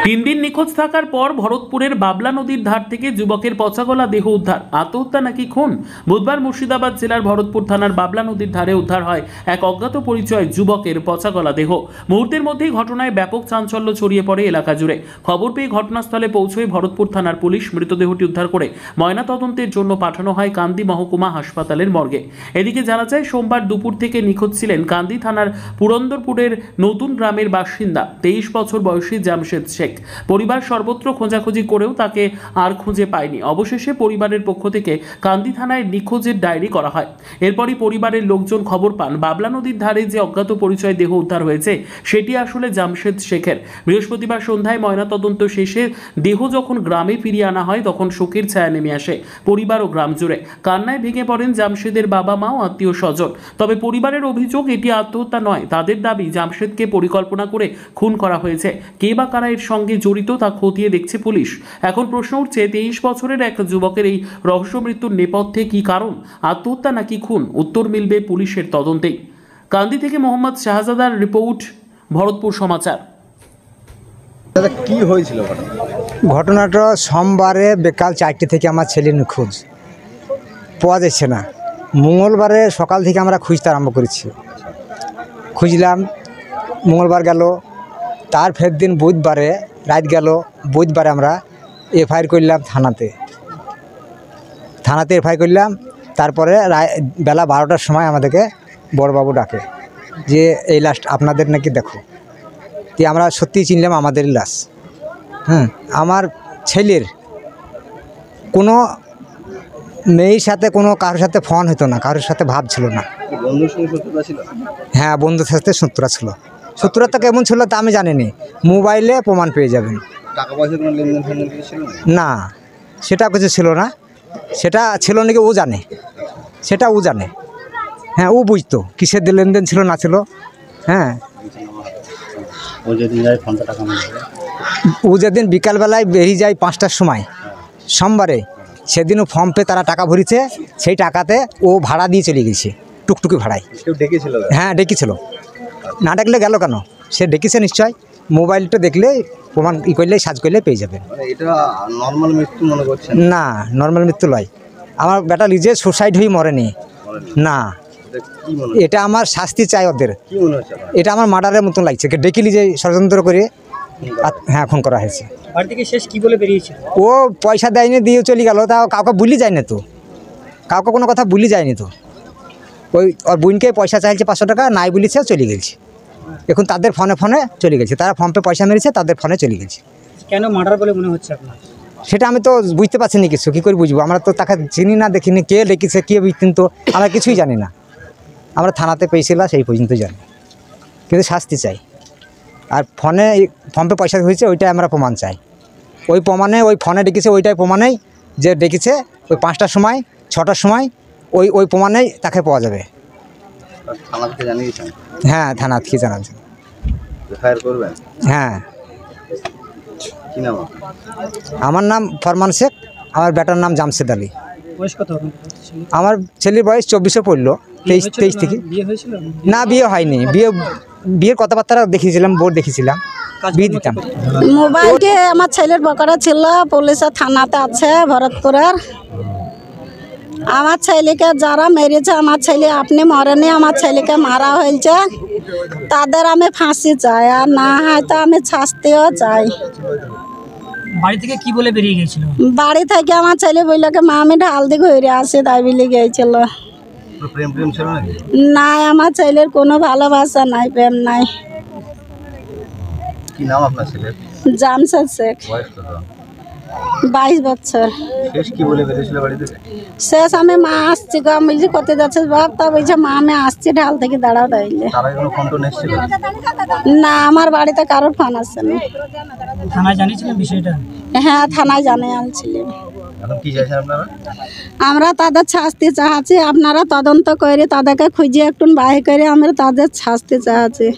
তিন দিন নিখোঁজ থাকার পর ভরতপুরের বাবলা নদীর ধার থেকে যুবকের পচাগলা দেহ উদ্ধার। আত্মহত্যা নাকি খুন? বুধবার মুর্শিদাবাদ জেলার ভরতপুর থানার বাবলা নদীর ধারে উদ্ধার হয় এক অজ্ঞাত পরিচয় যুবকের পচাগলা দেহ। মুহূর্তের মধ্যেই ঘটনায় ব্যাপক চাঞ্চল্য ছড়িয়ে পড়ে এলাকা জুড়ে। খবর পেয়ে ঘটনাস্থলে পৌঁছয় ভরতপুর থানার পুলিশ। মৃতদেহটি উদ্ধার করে ময়নাতদন্তের জন্য পাঠানো হয় কান্দি মহকুমা হাসপাতালের মর্গে। এদিকে জানা যায়, সোমবার দুপুর থেকে নিখোঁজ ছিলেন কান্দি থানার পুরন্দরপুরের নতুন গ্রামের বাসিন্দা 23 বছর বয়সী জামশেদ শেখ। পরিবার সর্বত্র খোঁজাখুঁজি করেও তাকে আর খুঁজে পায়নি। অবশেষে পরিবারের পক্ষ থেকে কান্দি থানায় নিখোঁজের ডায়েরি করা হয়। এরপরই পরিবারের লোকজন খবর পান বাবলা নদীর ধারে যে অজ্ঞাত পরিচয় দেহ উদ্ধার হয়েছে সেটি আসলে জামশেদ শেখের। বৃহস্পতিবার সন্ধ্যায় ময়নাতদন্ত শেষে দেহ যখন গ্রামে ফিরিয়ে আনা হয় তখন শোকের ছায়া নেমে আসে পরিবার ও গ্রাম জুড়ে। কান্নায় ভেঙে পড়েন জামশেদের বাবা মা ও আত্মীয় স্বজন। তবে পরিবারের অভিযোগ এটি আত্মহত্যা নয়। তাদের দাবি জামশেদকে পরিকল্পনা করে খুন করা হয়েছে। কে বা কারা এর সঙ্গে জড়িত তা খতিয়ে দেখছে পুলিশ। এখন প্রশ্ন উঠছে, 23 বছরের এক যুবকের এই রহস্য মৃত্যুর নেপথ্যে কি কারণ? আত্মহত্যা নাকি খুন? উত্তর মিলবে পুলিশের তদন্তেই। কান্দি থেকে মোহাম্মদ শাহজাদার রিপোর্ট, ভরতপুর সমাচার। কি হয়েছিল ঘটনাটা? সোমবারে বিকাল 4টে থেকে আমার ছেলে নিখোঁজ, পাওয়া যাচ্ছে না। মঙ্গলবারে সকাল থেকে আমরা খুঁজতে আরম্ভ করেছি। খুঁজলাম, মঙ্গলবার গেল, তার ফের দিন বুধবারে রাত গেল। বুধবারে আমরা এফআইআর করলাম থানাতে এফআইআর করলাম। তারপরে বেলা 12টার সময় আমাদেরকে বড়বাবু ডাকে যে এই লাশ আপনাদের নাকি দেখো। তো আমরা সত্যিই চিনলাম আমাদেরই লাশ। আমার ছেলের কোনো মেয়ের সাথে কোনো কারোর সাথে ফোন হতো না, কারোর সাথে ভাব ছিল না। হ্যাঁ, বন্ধুর সাথে শত্রুতা ছিল। শত্রুতা কেমন ছিল তা আমি জানিনি, মোবাইলে প্রমাণ পেয়ে যাবেন। না, সেটা কিছু ছিল না। সেটা ছিল নাকি ও জানে, সেটা ও জানে। হ্যাঁ, ও বুঝতো কিসের লেনদেন ছিল না ছিল। হ্যাঁ, ও যেদিন বিকালবেলায় বেরিয়ে যায় 5টার সময় সোমবারে, সেদিনও ফর্ম পে তারা টাকা ভরিছে। সেই টাকাতে ও ভাড়া দিয়ে চলে গেছে, টুকটুকি ভাড়ায়। হ্যাঁ, ডেকেছিল। না ডাকলে গেল কেন? সে ডেকেছে নিশ্চয়। মোবাইলটা দেখলে প্রমাণ করলে সাজ করলে পেয়ে যাবেন। না, নর্মাল মৃত্যু নয়। আমার বেটা নিজে সুসাইড হয়ে মরেনি। না, এটা আমার শাস্তি চাই ওদের। এটা আমার মার্ডারের মতন লাগছে। ডেকে নিজে ষড়যন্ত্র করে হ্যাঁ খুন করা হয়েছে। বাড়ি থেকে শেষ কি বলে বেরিয়েছে? ও পয়সা দেয়নি, দিয়ে চলে গেল। তাও কাউকে ভুলি যায়নি তো, কাউকে কোনো কথা ভুলি যায়নি তো। ওই ওর বোনকে পয়সা চাইছে 500 টাকা, নাই বলিছে, চলে গেছে। এখন তাদের ফোনে চলে গেছে। তারা ফোন পে পয়সা মেরেছে, তাদের ফোনে চলে গেছে। কেন মার্ডার বলে মনে হচ্ছে আপনার? সেটা আমি তো বুঝতে পারছি না কিছু। কী করে বুঝবো? আমরা তো তাকে চিনি না, দেখিনি। কে লিখেছে, কে বুঝতেন তো আমরা কিছুই জানি না। আমরা থানাতে পেয়েছিলাম, সেই পর্যন্ত জানি। কিন্তু শাস্তি চাই। আর ফোন পে পয়সা হয়েছে, ওইটাই আমরা প্রমাণ চাই। ওই প্রমাণে, ওই ফোনে ডেকেছে, ওইটাই প্রমাণেই যে ডেকেছে ওই 5টার সময় 6টার সময়, ওই প্রমাণেই তাকে পাওয়া যাবে। হ্যাঁ, থানা থেকে জানাচ্ছেন। হ্যাঁ। আমার নাম ফরমান শেখ, আমার বেটার নাম জামশেদ আলী। আমার ছেলের বয়স 24 পড়লো। 23 থেকে। না, বিয়ে হয়নি। বিয়ের কথাবার্তা দেখিয়েছিলাম, বোর্ড দেখিয়েছিলাম, বিয়ে দিতাম। মোবাইলটি আমার ছেলের বকরা ছিল, পুলিশের থানাতে আছে ভরতপুরের। আমার ছেলেকে যারা মেরেছে, আমার ছেলে আপনি মরেনি, আমার ছেলেকে মারা হয়েছে, তাদের আমি ফাঁসি চাই। আর না হয় তো আমি শাস্তিও চাই। বাড়ি থেকে কি বলে বেরিয়ে গেছিল? বাড়ি থেকে আমার ছেলে বললো মা আমি ঢাল দিয়ে ঘুরে আসি, তাই বলে গিয়েছিল। নাই, আমার ছেলের কোনো ভালোবাসা নাই, প্রেম নাই। জামশেদ শেখ, 22 বছর। শেষ আমি মা আসছি গো, আমি বলছি কোথায় যাচ্ছিস বাপ? তা বলছে মা আমি আসছি ঢাল থেকে, দাঁড়াও তাইলে। না, আমার বাড়িতে কারোর ফোন আসছে না। থানায় জানিয়েছিলেন বিষয়টা? হ্যাঁ, থানায় জানিয়ে আনছিলাম। আমরা তাদের শাস্তি চাচ্ছি। আপনারা তদন্ত করে তাদেরকে খুঁজে একটু বাহির করে আমরা তাদের শাস্তি চাচ্ছি।